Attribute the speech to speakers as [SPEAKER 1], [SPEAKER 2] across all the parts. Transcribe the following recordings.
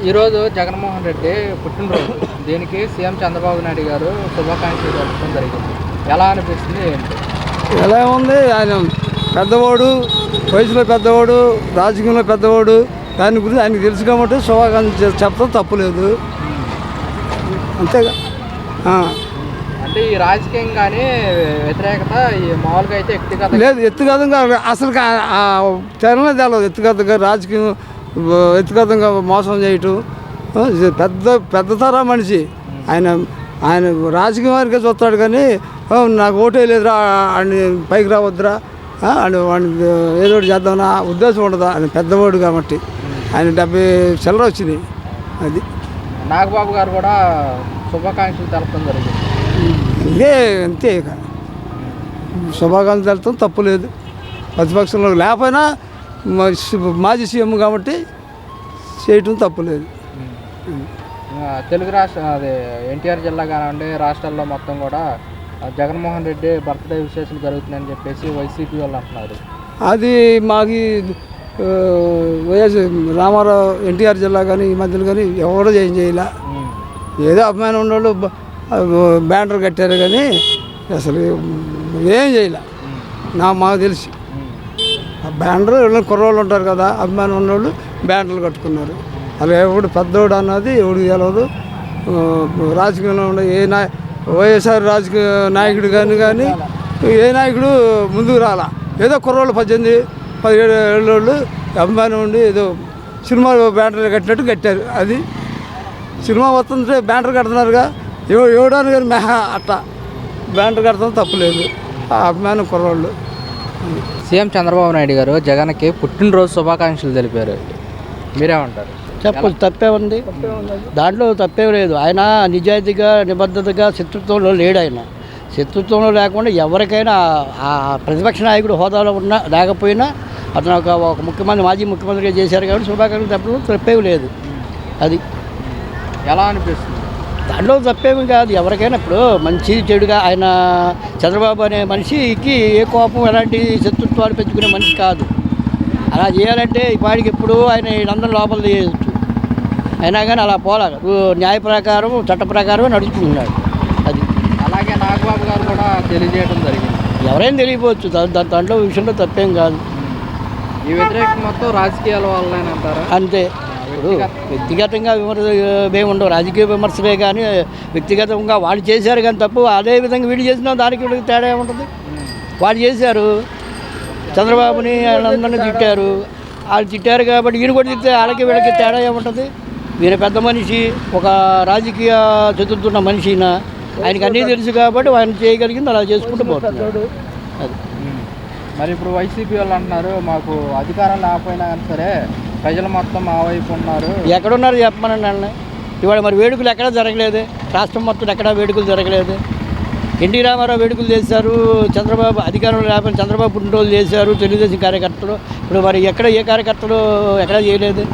[SPEAKER 1] ఈరోజు జగన్మోహన్ రెడ్డి పుట్టినరోజు. దీనికి సీఎం చంద్రబాబు నాయుడు గారు శుభాకాంక్షలు తెలపడం జరిగింది. ఎలా అనిపిస్తుంది ఏంటి?
[SPEAKER 2] ఎలా ఉంది? ఆయన పెద్దవాడు, వయసులో పెద్దవాడు, రాజకీయంలో పెద్దవాడు. దాని గురించి ఆయనకు తెలుసు కాబట్టి శుభాకాంక్షలు చెప్పడం తప్పులేదు. అంతేగా.
[SPEAKER 1] అంటే ఈ రాజకీయంగానే వ్యతిరేకత మామూలుగా అయితే వ్యక్తిగత
[SPEAKER 2] లేదు. వ్యక్తిగతంగా అసలు తెరనే తెలదు. వ్యక్తిగతంగా రాజకీయం వ్యక్తిగతంగా మోసం చేయటం. పెద్ద తర మనిషి ఆయన. ఆయన రాజకీయ వారికే చూస్తాడు కానీ నాకు ఓటే లేదురా అని పైకి రావద్దురా అని వాడిని ఏదో ఒకటి చేద్దామన్నా ఉద్దేశం ఉండదా. ఆయన పెద్దవాడు కాబట్టి ఆయన 70 చిల్లర వచ్చినాయి. అది
[SPEAKER 1] నాగబాబు గారు కూడా శుభాకాంక్షలు తెలపడం జరిగింది.
[SPEAKER 2] ఇదే అంతే. ఇక శుభాకాంక్షలు తెలపడం తప్పు లేదు. ప్రతిపక్షంలో లేకపోయినా మాజీ సీఎం కాబట్టి చేయటం తప్పులేదు.
[SPEAKER 1] తెలుగు రాష్ట్ర అదే ఎన్టీఆర్ జిల్లా కానివ్వండి, రాష్ట్రాల్లో మొత్తం కూడా జగన్మోహన్ రెడ్డి బర్త్డే విశేషాలు జరుగుతున్నాయని చెప్పేసి వైసీపీ వాళ్ళు అంటున్నారు.
[SPEAKER 2] అది మాకు వైఎస్ రామారావు ఎన్టీఆర్ జిల్లా కానీ ఈ మధ్యలో కానీ ఎవరో చేయాల. ఏదో అభిమానం ఉన్నోళ్ళు బ్యానర్ కట్టారు కానీ అసలు ఏం చేయాల. మాకు తెలిసి బ్యానర్ కుర్రోళ్ళు ఉంటారు కదా, అభిమానం ఉన్నోళ్ళు బ్యానర్లు కట్టుకున్నారు. అలా ఎవడు పెద్దోడు అన్నది ఎవడికి తెలియదు. రాజకీయంలో ఉండే వైఎస్ఆర్ రాజకీయ నాయకుడు కానీ ఏ నాయకుడు ముందుకు రాలా. ఏదో కుర్రోళ్ళు 18-17 ఏళ్ళోళ్ళు అభిమానం ఉండి ఏదో సినిమా బ్యానర్లు కట్టినట్టు కట్టారు. అది సినిమా వస్తుంటే బ్యానర్ కడుతున్నారుగా, ఎవడానికి కానీ మెహా అట్లా బ్యానర్ కడతాం తప్పులేదు. ఆ అభిమానం కుర్రోళ్ళు.
[SPEAKER 1] సీఎం చంద్రబాబు నాయుడు గారు జగన్కి పుట్టినరోజు శుభాకాంక్షలు తెలిపారు. మీరేమంటారు?
[SPEAKER 3] చెప్పచ్చు. తప్పే ఉంది, దాంట్లో తప్పే లేదు. ఆయన నిజాయితీగా నిబద్ధతగా శత్రుత్వంలో లేడు. ఆయన శత్రుత్వంలో లేకుండా ఎవరికైనా ఆ ప్రతిపక్ష నాయకుడు హోదాలో ఉన్నా లేకపోయినా అతను ఒక ముఖ్యమంత్రి, మాజీ ముఖ్యమంత్రిగా చేశారు కాబట్టి శుభాకాంక్షలు చెప్పడం తప్పేమి లేదు. అది
[SPEAKER 1] ఎలా అనిపిస్తుంది?
[SPEAKER 3] దాంట్లో తప్పేమి కాదు. ఎవరికైనా ఇప్పుడు మంచి చెడుగా ఆయన చంద్రబాబు అనే మనిషికి ఏ కోపం ఎలాంటి శత్రుత్వాలు పెంచుకునే మనిషి కాదు. అలా చేయాలంటే ఇప్పటికి ఎప్పుడు ఆయన అందరం లోపల చేయొచ్చు. అయినా కానీ అలా పోలా. న్యాయ ప్రకారం చట్ట ప్రకారం నడుచుకుంటున్నాడు. అది
[SPEAKER 1] అలాగే నాగబాబు గారు కూడా తెలియజేయడం జరిగింది.
[SPEAKER 3] ఎవరైనా తెలియపోవచ్చు. దాంట్లో విషయంలో తప్పేం కాదు.
[SPEAKER 1] ఈ వ్యతిరేకత మొత్తం రాజకీయాల వల్ల అంటారా?
[SPEAKER 3] అంతే. ఇప్పుడు వ్యక్తిగతంగా ఏమి ఉండవు, రాజకీయ విమర్శలే కానీ వ్యక్తిగతంగా వాళ్ళు చేశారు కానీ తప్పు. అదే విధంగా వీళ్ళు చేసినా దానికి వీళ్ళకి తేడా ఏముంటుంది? వాళ్ళు చేశారు, చంద్రబాబుని వాళ్ళందరినీ తిట్టారు. వాళ్ళు తిట్టారు కాబట్టి ఈయన కూడా తిట్టే వాళ్ళకి వీళ్ళకి తేడా ఏముంటుంది? ఈయన పెద్ద మనిషి, ఒక రాజకీయ చతుర్థున్న మనిషి. ఆయనకి అన్నీ తెలుసు కాబట్టి ఆయన చేయగలిగింది అలా చేసుకుంటూ పోతున్నాడు. అది
[SPEAKER 1] మరి ఇప్పుడు వైసీపీ వాళ్ళు అంటున్నారు మాకు అధికారం లేకపోయినా కానీ సరే ప్రజలు మొత్తం మా వైపు ఉన్నారు.
[SPEAKER 3] ఎక్కడున్నారు చెప్పమనండి అన్న. ఇవాళ మరి వేడుకలు ఎక్కడా జరగలేదు. రాష్ట్రం మొత్తం ఎక్కడా వేడుకలు జరగలేదు. ఎన్టీ రామారావు వేడుకలు చేశారు, చంద్రబాబు అధికారంలో లేకపోయినా చంద్రబాబు పుట్టినరోజు చేశారు తెలుగుదేశం కార్యకర్తలు. ఇప్పుడు మరి ఎక్కడ ఏ కార్యకర్తలు ఎక్కడా చేయలేదు.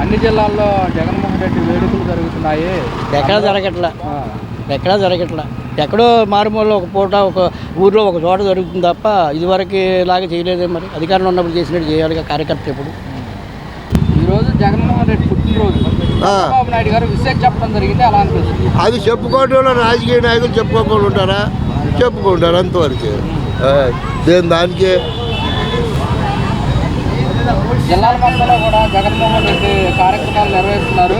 [SPEAKER 1] అన్ని జిల్లాల్లో జగన్మోహన్ రెడ్డి వేడుకలు జరుగుతున్నాయి.
[SPEAKER 3] ఎక్కడా జరగట్లా. ఎక్కడో మారుమూలలో ఒక పూట ఒక ఊర్లో ఒక చోట జరుగుతుంది తప్ప ఇదివరకు లాగా చేయలేదే. మరి అధికారంలో ఉన్నప్పుడు చేసినట్టు చేయాలిగా కార్యకర్త. ఇప్పుడు
[SPEAKER 1] ఈరోజు జగన్మోహన్ రెడ్డి పుట్టినరోజు చంద్రబాబు నాయుడు గారు విశేష చెప్పడం జరిగింది. అలా అనిపిస్తుంది.
[SPEAKER 4] అది చెప్పుకోవడంలో రాజకీయ నాయకులు చెప్పుకోకుండా ఉంటారా? చెప్పుకుంటారు అంతవరకు. దానికి
[SPEAKER 1] జిల్లాల మొత్తంలో కూడా జగన్మోహన్ రెడ్డి కార్యక్రమాలు నిర్వహిస్తున్నారు.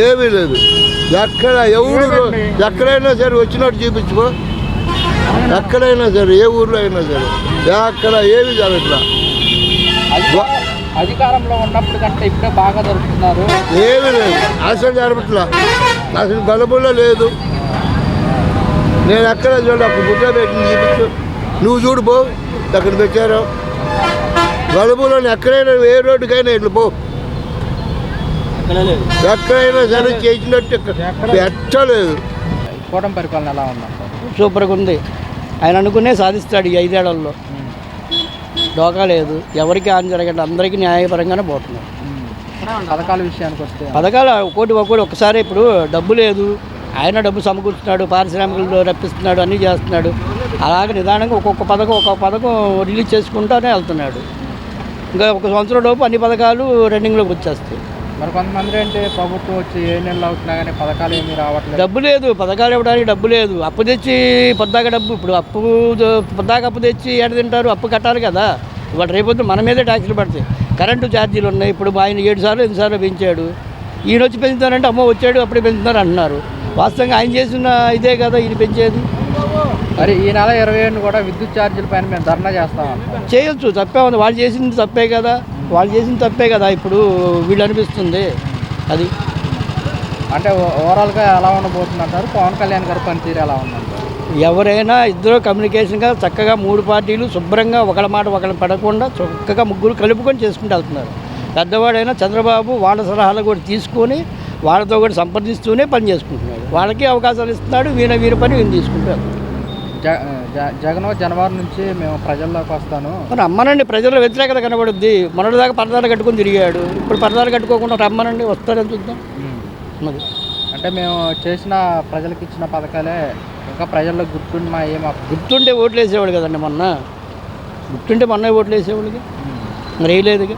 [SPEAKER 4] ఏమీ లేదు. ఎక్కడైనా సరే వచ్చినట్టు చూపించుకో. ఎక్కడైనా సరే ఏ ఊర్లో అయినా సరే ఎక్కడ ఏమీ జరగట్లా.
[SPEAKER 1] అధికారంలో ఉన్నప్పుడు కంటే ఇప్పుడే బాగా జరుగుతున్నారు.
[SPEAKER 4] ఏమీ లేదు, అసలు జరగట్లా. అసలు గలబుల్లో లేదు. నేను ఎక్కడ చూడు అప్పుడు బుట్ట పెట్టి చూపించు. నువ్వు చూడు పో, అక్కడ పెట్టారు గలుబులో. ఎక్కడైనా ఏ రోడ్డుకైనా ఇట్లా పో, ఎక్కడైనా సరే చేసినట్టు పెట్టలేదు.
[SPEAKER 1] కూటమి పరిపాలన ఎలా ఉందా?
[SPEAKER 3] సూపర్గా ఉంది. ఆయన అనుకునే సాధిస్తాడు ఈ 5 ఏళ్లలో. డోకా లేదు, ఎవరికి హాని జరగట్లేదు. అందరికీ న్యాయపరంగానే పోతున్నారు.
[SPEAKER 1] పథకాల విషయానికి వస్తే
[SPEAKER 3] పథకాలు ఒకటి ఒక్కసారి. ఇప్పుడు డబ్బు లేదు, ఆయన డబ్బు సమకూర్చున్నాడు, పారిశ్రామికలు రప్పిస్తున్నాడు, అన్నీ చేస్తున్నాడు. అలాగే నిదానంగా ఒక్కొక్క పథకం రిలీజ్ చేసుకుంటూనే వెళ్తున్నాడు. ఇంకా 1 సంవత్సరం లోపు అన్ని పథకాలు రన్నింగ్లోకి వచ్చేస్తాయి.
[SPEAKER 1] మరి కొంతమంది అంటే ప్రభుత్వం వచ్చి 7 నెలలు అవుతున్నా కానీ పథకాలు ఏమీ రావట్లేదు.
[SPEAKER 3] డబ్బు లేదు, పథకాలు ఇవ్వడానికి డబ్బు లేదు. అప్పు తెచ్చి పొద్దాక డబ్బు, ఇప్పుడు పొద్దాక అప్పు తెచ్చి ఏడ తింటారు, అప్పు కట్టాలి కదా. ఇవాళ రేపొద్దు మన మీదే ట్యాక్సులు పడతాయి. కరెంటు ఛార్జీలు ఉన్నాయి. ఇప్పుడు ఆయన 7 సార్లు 8 సార్లు పెంచాడు. ఈయన వచ్చి పెంచుతారంటే అమ్మో వచ్చాడు అప్పుడే పెంచుతున్నారు అంటున్నారు. వాస్తవంగా ఆయన చేసిన ఇదే కదా ఈయన పెంచేది.
[SPEAKER 1] మరి ఈ నెల 27 కూడా విద్యుత్ ఛార్జీల పైన మేము ధర్నా చేస్తామని
[SPEAKER 3] చేయొచ్చు, తప్పే ఉంది. వాళ్ళు చేసింది తప్పే కదా, ఇప్పుడు వీళ్ళు అనిపిస్తుంది అది.
[SPEAKER 1] అంటే ఓవరాల్గా ఎలా ఉండబోతుంది అంటారు? పవన్ కళ్యాణ్ గారి పనితీరు ఎలా ఉందంటారు?
[SPEAKER 3] ఎవరైనా ఇద్దరు కమ్యూనికేషన్గా చక్కగా 3 పార్టీలు శుభ్రంగా ఒకళ్ళ మాట ఒకళ్ళు పడకుండా చక్కగా ముగ్గురు కలుపుకొని చేసుకుంటూ వెళ్తున్నారు. పెద్దవాడైనా చంద్రబాబు వాళ్ళ సలహాలు కూడా తీసుకొని వాళ్ళతో కూడా సంప్రదిస్తూనే పని చేసుకుంటున్నాడు. వాళ్ళకి అవకాశాలు ఇస్తున్నాడు, వీరి పని వీళ్ళు తీసుకుంటారు.
[SPEAKER 1] జగన్ జనవరి నుంచి మేము ప్రజల్లోకి వస్తాను
[SPEAKER 3] మరి అమ్మనండి. ప్రజల వ్యతిరేకత కనబడుద్ది. మొన్నటిదాకా పరదాలు కట్టుకొని తిరిగాడు, ఇప్పుడు పరదాలు కట్టుకోకుండా రమ్మనండి, వస్తాడని చూద్దాం.
[SPEAKER 1] అంటే మేము చేసిన ప్రజలకు ఇచ్చిన పథకాలే ఇంకా ప్రజల్లో గుర్తున్నా
[SPEAKER 3] గుర్తుంటే ఓట్లు వేసేవాడు కదండి. గుర్తుంటే మొన్న ఓట్లు వేసేవాడికి మరి వేయలేదుగా.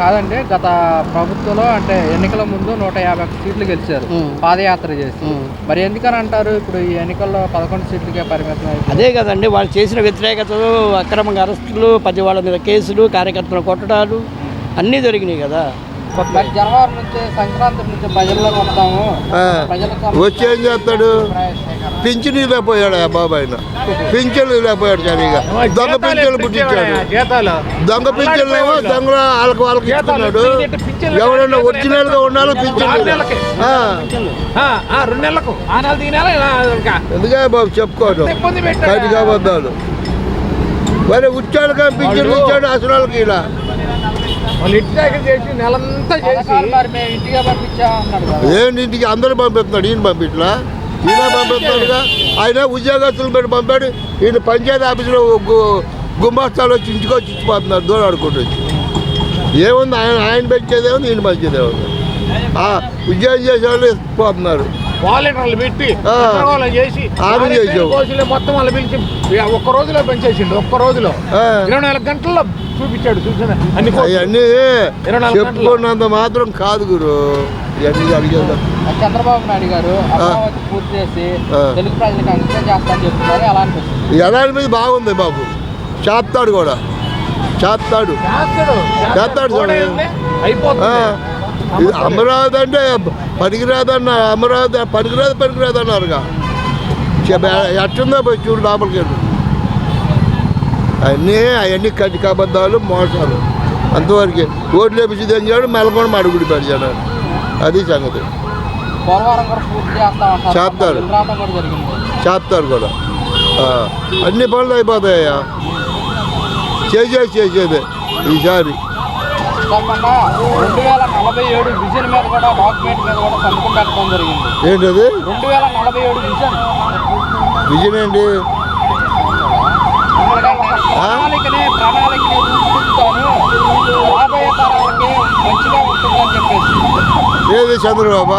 [SPEAKER 1] కాదండి, గత ప్రభుత్వంలో అంటే ఎన్నికల ముందు 151 సీట్లు గెలిచారు పాదయాత్ర చేసి. మరి ఎందుకని అంటారు ఇప్పుడు ఈ ఎన్నికల్లో 11 సీట్లకే పరిమితం అయిపోయింది?
[SPEAKER 3] అదే కదండి, వాళ్ళు చేసిన వ్యతిరేకతలు, అక్రమంగా అరెస్టులు, వాళ్ళ మీద కేసులు, కార్యకర్తలు కొట్టడాలు అన్నీ జరిగినాయి కదా.
[SPEAKER 1] మరి జనవరి నుంచి సంక్రాంతి నుంచి ప్రజల్లోకి వస్తాము.
[SPEAKER 4] వచ్చి ఏం చేస్తాడు? పింఛన్ లేకపోయాడు ఆ బాబాయ్, పింఛన్లు లేకపోయాడు సరిగా. దొంగ పింఛన్లు పుట్టించాడు. దొంగ పింఛన్లేమో దొంగ వాళ్ళకి ఇస్తున్నాడు. ఎవరైనా ఒరిజినల్ గా ఉండాలో పింఛన్. ఎందుకే బాబు చెప్పుకోవడం కటిగా అబద్ధాలు. మరి ఉచ్చాడుగా పింఛన్లు ఇచ్చాడు అసలు వాళ్ళకి. ఇలా ఏంటి ఇంటికి అందరూ పంపిస్తున్నాడు, ఈయన పంపించలా? ఈయన పంపిస్తున్నాడుగా. ఆయన ఉద్యోగస్తులు పెట్టి పంపాడు. ఈయన పంచాయతీ ఆఫీసులో గుమాస్తాలు వచ్చి ఇంటికి వచ్చి ఇచ్చిపోతున్నారు దూరం ఆడుకుంటూ వచ్చి. ఏముంది ఆయన పెంచేదేముంది, ఈయన పంచేదేముంది. ఉద్యోగం చేసేవాళ్ళు పోతున్నారు.
[SPEAKER 5] వాలంటీర్లు పెట్టి మొత్తం వాళ్ళు పిలిచి ఒక్క రోజులో పెంచేసిండు. ఒక్క రోజులో 24 గంటల్లో చూపించాడు.
[SPEAKER 4] అవన్నీ చెప్పుకున్నంత మాత్రం కాదు గురు. ఇవన్నీ అడిగేద్దాం.
[SPEAKER 1] చంద్రబాబు నాయుడు గారు అమరావతి పూర్తి చేసి తెలుగు ప్రజలకు అంకితం చేస్తారని చెప్తున్నారు. ఎలా అనిపిస్తుంది?
[SPEAKER 4] ఎలా అనిపించి బాగుంది బాబు. చేస్తాడు కూడా, చేస్తాడు. ఇది అమరావతి అంటే పనికిరాదన్న, అమరావతి పనికిరాదు అన్నారుగా. ఎట్టుందో పోయి చూడు లోపలికి వెళ్ళి. అవన్నీ కబద్దాలు, మోసాలు. అంతవరకు ఓట్లు వేపించి తెంచాడు, మెలకొని మడుగుడి పెడిచాడు. అది సంగతి. చేస్తారు కూడా. అన్ని పనులు అయిపోతాయ్యా. చేసేదే ఈసారి.
[SPEAKER 1] 2047 విజన్ మీద కూడా డాక్యుమెంట్ మీద కూడా సంతకం పెట్టడం జరిగింది.
[SPEAKER 4] ఏంటది?
[SPEAKER 1] 2047 విజన్.
[SPEAKER 4] విజన్ ఏంటి?
[SPEAKER 1] ప్రణాళికని రూపొందించాను, రాబోయే తరాలకి మంచిగా ఉంటుందని చెప్పేసి.
[SPEAKER 4] ఏది చంద్రబాబు?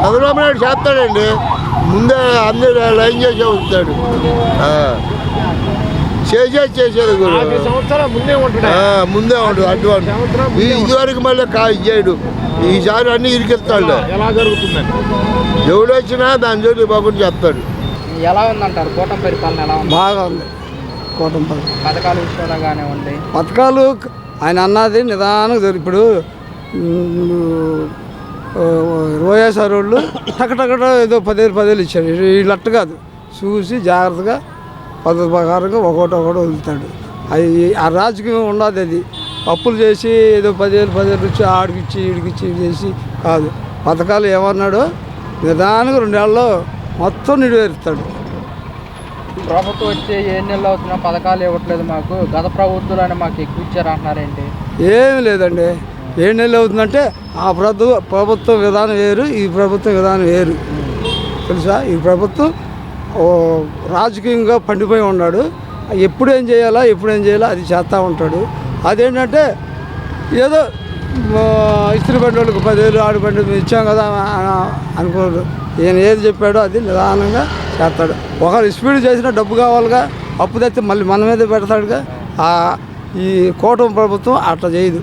[SPEAKER 4] చంద్రబాబు నాయుడు చేస్తాడండి. ముందే అందరూ లైన్ చేసే వస్తాడు. చేసేది గురు. ముందే ఉంటాడు అడ్వాన్స్. ఇదివరకు మళ్ళీ చేయడు. ఈసారి అన్ని ఇరికిస్తాడు.
[SPEAKER 5] ఎలా జరుగుతుందండి?
[SPEAKER 4] ఎవడు వచ్చినా దాని చోటు బాగుండి చెప్తాడు.
[SPEAKER 1] ఎలా ఉందంటారు కూటమి పరిపాలన? ఎలా ఉంది?
[SPEAKER 2] బాగా ఉంది కూటమి పరిపాలన.
[SPEAKER 1] పథకాల విషయంలో కానివ్వండి,
[SPEAKER 2] పథకాలు ఆయన అన్నది నిదానంగా. ఇప్పుడు వైఎస్ఆర్ వాళ్ళు టకటకట ఏదో 10,000 ఇచ్చాడు. వీళ్ళట్టు కాదు, చూసి జాగ్రత్తగా పద్ధతి ప్రకారంగా ఒకటి వదులుతాడు. అది ఆ రాజకీయం ఉండదు. అది అప్పులు చేసి ఏదో 10,000 ఇచ్చి ఆడికిచ్చి ఈడికిచ్చి చేసి కాదు. పథకాలు ఏమన్నాడో నిదానంగా 2 నెలల్లో మొత్తం నెరవేరుస్తాడు.
[SPEAKER 1] ప్రభుత్వం వచ్చి 7 నెలలు అవుతున్నా పథకాలు ఇవ్వట్లేదు మాకు, గత ప్రభుత్వాలు మాకు ఎక్కువ ఇచ్చారు అంటున్నారేంటి?
[SPEAKER 2] ఏమి లేదండి. 7 నెలలు అవుతుందంటే ఆ ప్రభుత్వం విధానం వేరు, ఈ ప్రభుత్వం విధానం వేరు. తెలుసా? ఈ ప్రభుత్వం రాజకీయంగా పండిపోయి ఉన్నాడు. ఎప్పుడేం చేయాలా అది చేస్తూ ఉంటాడు. అదేంటంటే ఏదో ఇస్త్రీ బండి వాళ్ళకి 10,000 ఆడి బండి ఇచ్చాం కదా అనుకోడు. ఈయన ఏది చెప్పాడో అది నిదానంగా చేస్తాడు. ఒకరు స్పీడ్ చేసినా డబ్బు కావాలిగా, అప్పు తెచ్చి మళ్ళీ మన మీద పెడతాడుగా. ఈ కూటమి ప్రభుత్వం అట్లా చేయదు.